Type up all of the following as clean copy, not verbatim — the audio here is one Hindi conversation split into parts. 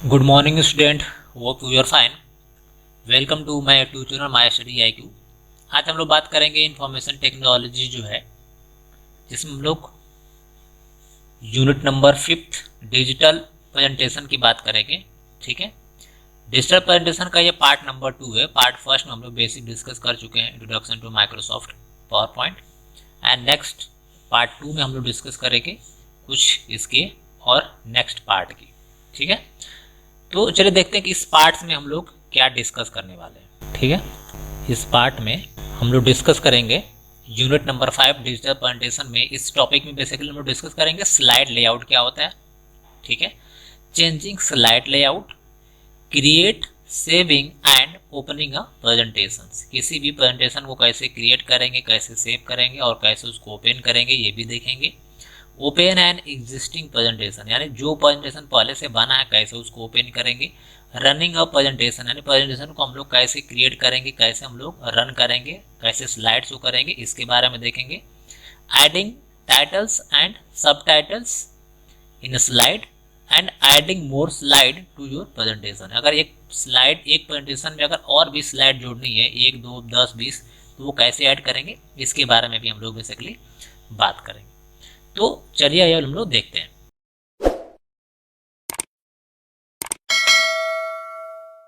Good morning student, hope you are fine. Welcome to my YouTube channel my study IQ। आज हम लोग बात करेंगे इंफॉर्मेशन टेक्नोलॉजी जो है, जिसमें हम लोग यूनिट नंबर 5 डिजिटल प्रेजेंटेशन की बात करेंगे। ठीक है, डिजिटल प्रेजेंटेशन का ये पार्ट नंबर 2 है। पार्ट फर्स्ट में हम लोग बेसिक डिस्कस कर चुके हैं, introduction to Microsoft PowerPoint, and next part 2 में हम लोग डिस्कस करेंगे कुछ इसके और नेक्स्ट पार्ट की। ठीक है, तो चलिए देखते हैं कि इस पार्ट में हम लोग क्या डिस्कस करने वाले हैं। ठीक है, इस पार्ट में हम लोग डिस्कस करेंगे यूनिट नंबर 5 डिजिटल प्रेजेंटेशन में। इस टॉपिक में बेसिकली हम लोग डिस्कस करेंगे स्लाइड लेआउट क्या होता है। ठीक है, changing slide layout, create, saving and opening a presentation. किसी भी प्रेजेंटेशन को कैसे क्रिएट करेंगे, कैसे सेव करेंगे और कैसे उसको ओपन करेंगे, ये भी देखेंगे। ओपन एंड एग्जिस्टिंग प्रेजेंटेशन, यानी जो प्रेजेंटेशन पहले से बना है कैसे उसको ओपन करेंगे। रनिंग अ प्रेजेंटेशन, यानी प्रेजेंटेशन को हम लोग कैसे क्रिएट करेंगे, कैसे हम लोग रन करेंगे, कैसे स्लाइड शो करेंगे, इसके बारे में देखेंगे। Adding titles and subtitles in slide and adding more slide to your presentation. अगर एक स्लाइड, एक प्रेजेंटेशन में अगर और भी स्लाइड जोड़नी है, 1 2 10 20, तो वो कैसे ऐड करेंगे, इसके बारे में भी हम लोग बेसिकली बात करेंगे। तो चलिए ये हम लोग देखते हैं।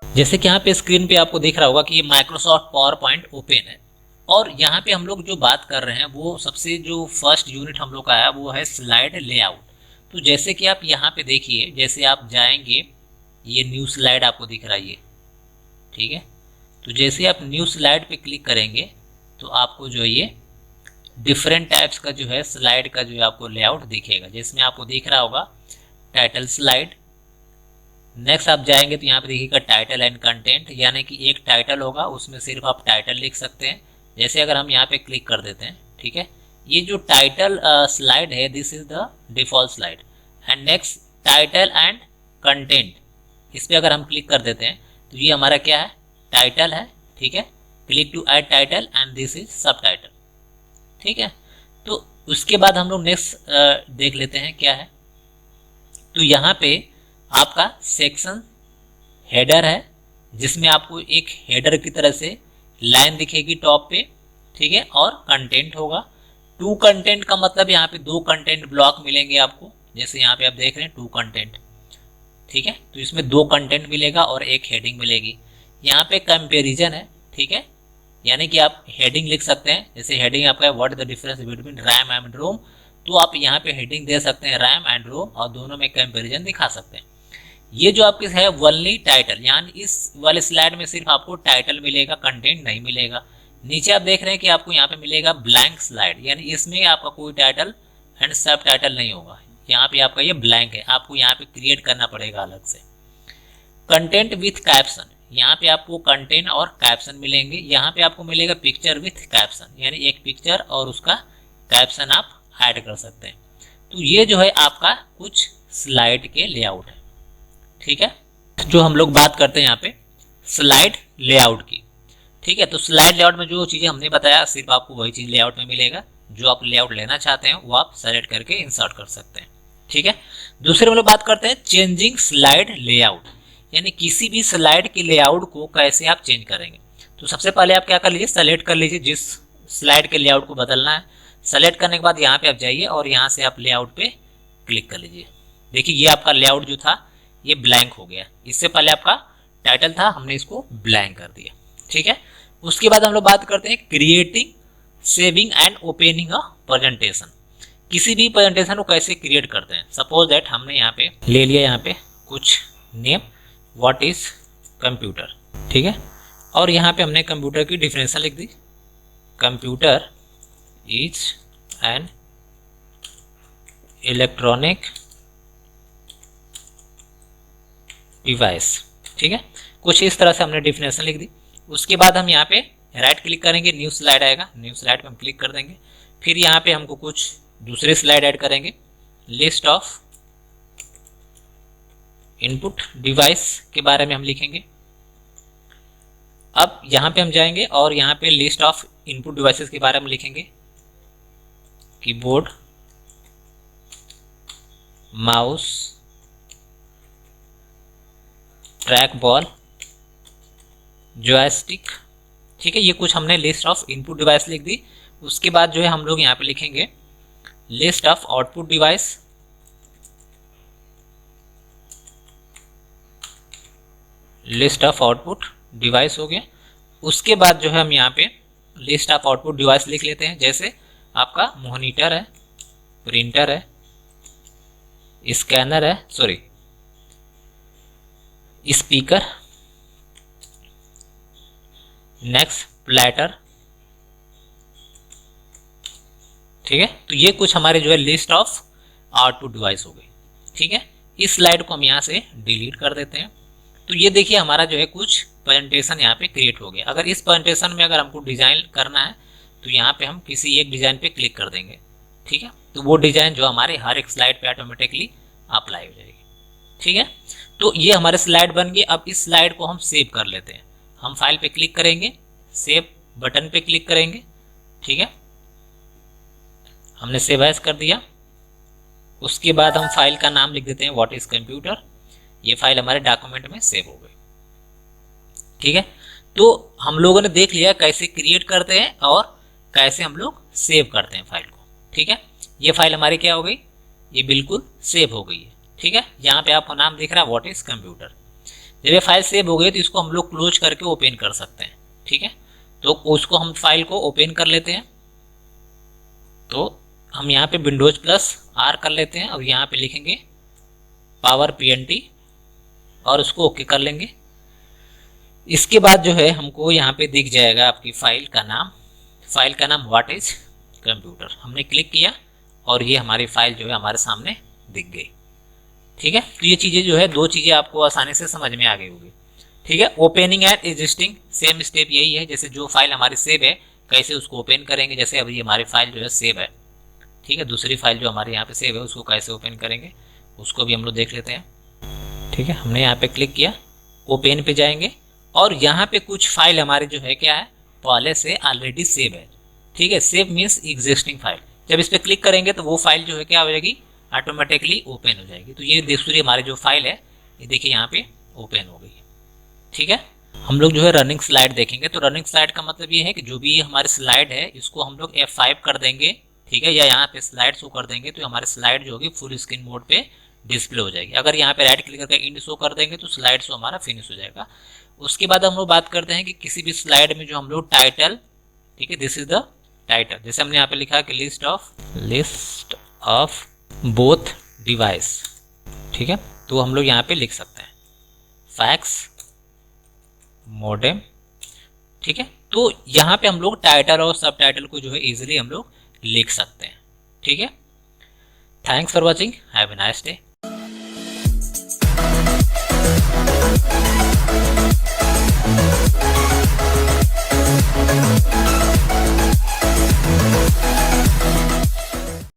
जैसे कि यहाँ पे स्क्रीन पे आपको दिख रहा होगा कि ये माइक्रोसॉफ्ट पावर पॉइंट ओपन है, और यहाँ पे हम लोग जो बात कर रहे हैं वो सबसे जो फर्स्ट यूनिट हम लोग का है वो है स्लाइड लेआउट। तो जैसे कि आप यहाँ पे देखिए, जैसे आप जाएंगे, ये न्यू स्लाइड आपको दिख रहा है ये। ठीक है, तो जैसे आप न्यू स्लाइड पे क्लिक करेंगे तो आपको जो ये डिफरेंट टाइप्स का जो है स्लाइड का जो है आपको लेआउट दिखेगा, जिसमें आपको दिख रहा होगा टाइटल स्लाइड। नेक्स्ट आप जाएंगे तो यहाँ पे देखिएगा टाइटल एंड कंटेंट, यानी कि एक टाइटल होगा, उसमें सिर्फ आप टाइटल लिख सकते हैं। जैसे अगर हम यहाँ पे क्लिक कर देते हैं, ठीक है, ये जो टाइटल स्लाइड है, this is the default slide. And next title and content, इस पर अगर हम क्लिक कर देते हैं तो ये हमारा क्या है, टाइटल है। ठीक है, click to add title and this is subtitle. ठीक है, तो उसके बाद हम लोग नेक्स्ट देख लेते हैं क्या है। तो यहाँ पे आपका सेक्शन हेडर है, जिसमें आपको एक हेडर की तरह से लाइन दिखेगी टॉप पे। ठीक है, और कंटेंट होगा। 2 कंटेंट का मतलब यहाँ पे 2 कंटेंट ब्लॉक मिलेंगे आपको, जैसे यहाँ पे आप देख रहे हैं 2 कंटेंट। ठीक है, तो इसमें 2 कंटेंट मिलेगा और एक हेडिंग मिलेगी। यहाँ पे कंपेरिजन है। ठीक है, यानी कि आप हेडिंग लिख सकते हैं, जैसे हेडिंग आपका है what is the difference between RAM and ROM, तो आप यहाँ पे हेडिंग दे सकते हैं रैम एंड रोम, और दोनों में कंपैरिजन दिखा सकते हैं। ये जो आपके है ओनली टाइटल, यानी इस वाले स्लाइड में सिर्फ आपको टाइटल मिलेगा, कंटेंट नहीं मिलेगा। नीचे आप देख रहे हैं कि आपको यहाँ पे मिलेगा ब्लैंक स्लाइड, यानी इसमें आपका कोई टाइटल एंड सब टाइटल नहीं होगा। यहाँ पे आपका ये ब्लैंक है, आपको यहाँ पे क्रिएट करना पड़ेगा अलग से। कंटेंट विथ कैप्शन, यहाँ पे आपको कंटेंट और कैप्शन मिलेंगे। यहाँ पे आपको मिलेगा पिक्चर विथ कैप्शन, यानी एक पिक्चर और उसका कैप्शन आप ऐड कर सकते हैं। तो ये जो है आपका कुछ स्लाइड के लेआउट है। ठीक है, जो हम लोग बात करते हैं यहाँ पे स्लाइड लेआउट की। ठीक है, तो स्लाइड लेआउट में जो चीज़ें हमने बताया सिर्फ आपको वही चीज़ लेआउट में मिलेगा। जो आप लेआउट लेना चाहते हैं वो आप सेलेक्ट करके इंसर्ट कर सकते हैं। ठीक है, दूसरे हम लोग बात करते हैं चेंजिंग स्लाइड लेआउट, यानी किसी भी स्लाइड के लेआउट को कैसे आप चेंज करेंगे। तो सबसे पहले आप क्या कर लीजिए, सेलेक्ट कर लीजिए जिस स्लाइड के लेआउट को बदलना है। सेलेक्ट करने के बाद यहाँ पे आप जाइए और यहाँ से आप लेआउट पे क्लिक कर लीजिए। देखिए ये आपका लेआउट जो था ये ब्लैंक हो गया। इससे पहले आपका टाइटल था, हमने इसको ब्लैंक कर दिया। ठीक है, उसके बाद हम लोग बात करते हैं creating, saving and opening a presentation. किसी भी प्रेजेंटेशन को कैसे क्रिएट करते हैं। सपोज दैट हमने यहाँ पे ले लिया, यहाँ पे कुछ नेम, व्हाट इज कंप्यूटर। ठीक है, और यहाँ पे हमने कंप्यूटर की डिफिनेशन लिख दी, computer is an electronic device. ठीक है, कुछ इस तरह से हमने डिफिनेशन लिख दी। उसके बाद हम यहाँ पे राइट क्लिक करेंगे, न्यू स्लाइड आएगा, न्यू स्लाइड पे हम क्लिक कर देंगे। फिर यहाँ पे हमको कुछ दूसरे स्लाइड ऐड करेंगे, लिस्ट ऑफ इनपुट डिवाइस के बारे में हम लिखेंगे। अब यहाँ पे हम जाएंगे और यहाँ पे लिस्ट ऑफ इनपुट डिवाइसेस के बारे में लिखेंगे, keyboard, mouse, track ball, joystick. ठीक है, ये कुछ हमने लिस्ट ऑफ इनपुट डिवाइस लिख दी। उसके बाद जो है हम लोग यहाँ पे लिखेंगे list of output device, list of output device हो गया। उसके बाद जो है हम यहाँ पे लिस्ट ऑफ आउटपुट डिवाइस लिख लेते हैं, जैसे आपका मॉनिटर है, प्रिंटर है, स्कैनर है, सॉरी स्पीकर, नेक्स्ट प्लेटर। ठीक है, तो ये कुछ हमारे जो है लिस्ट ऑफ आउटपुट डिवाइस हो गई। ठीक है, इस स्लाइड को हम यहाँ से डिलीट कर देते हैं। तो ये देखिए हमारा जो है कुछ प्रेजेंटेशन यहाँ पे क्रिएट हो गया। अगर इस प्रेजेंटेशन में अगर हमको डिजाइन करना है तो यहाँ पे हम किसी एक डिजाइन पे क्लिक कर देंगे। ठीक है, तो वो डिजाइन जो हमारे हर एक स्लाइड पे ऑटोमेटिकली अप्लाई हो जाएगी। ठीक है, तो ये हमारे स्लाइड बन गई। अब इस स्लाइड को हम सेव कर लेते हैं। हम फाइल पे क्लिक करेंगे, सेव बटन पे क्लिक करेंगे। ठीक है, हमने सेव एज कर दिया। उसके बाद हम फाइल का नाम लिख देते हैं व्हाट इज कंप्यूटर। ये फाइल हमारे डॉक्यूमेंट में सेव हो गई। ठीक है, तो हम लोगों ने देख लिया कैसे क्रिएट करते हैं और कैसे हम लोग सेव करते हैं फाइल को। ठीक है, ये फाइल हमारी क्या हो गई, ये बिल्कुल सेव हो गई है। ठीक है, यहाँ पे आपको नाम दिख रहा है व्हाट इज कंप्यूटर। जब ये फाइल सेव हो गई तो इसको हम लोग क्लोज करके ओपन कर सकते हैं। ठीक है, तो उसको हम फाइल को ओपन कर लेते हैं। तो हम यहाँ पे विंडोज प्लस आर कर लेते हैं और यहाँ पे लिखेंगे पावर PNT और उसको ओके कर लेंगे। इसके बाद जो है हमको यहाँ पे दिख जाएगा आपकी फाइल का नाम व्हाट इज कंप्यूटर। हमने क्लिक किया और ये हमारी फाइल जो है हमारे सामने दिख गई। ठीक है, तो ये चीज़ें जो है दो चीज़ें आपको आसानी से समझ में आ गई होगी। ठीक है, opening and existing same step यही है। जैसे जो फाइल हमारी सेव है कैसे उसको ओपन करेंगे, जैसे अभी हमारी फाइल जो है सेव है। ठीक है, दूसरी फाइल जो हमारे यहाँ पे सेव है उसको कैसे ओपन करेंगे उसको भी हम लोग देख लेते हैं। ठीक है, हमने यहाँ पे क्लिक किया, ओपन पे जाएंगे और यहाँ पे कुछ फाइल हमारे जो है क्या है पहले से ऑलरेडी सेव है। ठीक है, सेव मीन्स एग्जिस्टिंग फाइल। जब इस पर क्लिक करेंगे तो वो फाइल जो है क्या हो जाएगी, ऑटोमेटिकली ओपन हो जाएगी। तो ये दूसरी हमारी जो फाइल है ये देखिए यहाँ पे ओपन हो गई है। ठीक है, हम लोग जो है रनिंग स्लाइड देखेंगे। तो रनिंग स्लाइड का मतलब ये है कि जो भी हमारी स्लाइड है इसको हम लोग F5 कर देंगे। ठीक है, या यहाँ पे स्लाइड शो कर देंगे तो हमारी स्लाइड जो होगी फुल स्क्रीन मोड पे डिस्प्ले हो जाएगी। अगर यहाँ पे राइट क्लिक करके इंड शो कर देंगे तो स्लाइड शो हमारा फिनिश हो जाएगा। उसके बाद हम लोग बात करते हैं कि किसी भी स्लाइड में जो हम लोग टाइटल, ठीक है, दिस इज द टाइटल। जैसे हमने यहाँ पे लिखा कि लिस्ट ऑफ बोथ डिवाइस। ठीक है, तो हम लोग यहाँ पे लिख सकते हैं फैक्स मॉडेम। ठीक है, तो यहाँ पे हम लोग टाइटल और सब टाइटल को जो है इजीली हम लोग लिख सकते हैं। ठीक है, thanks for watching, have a nice day.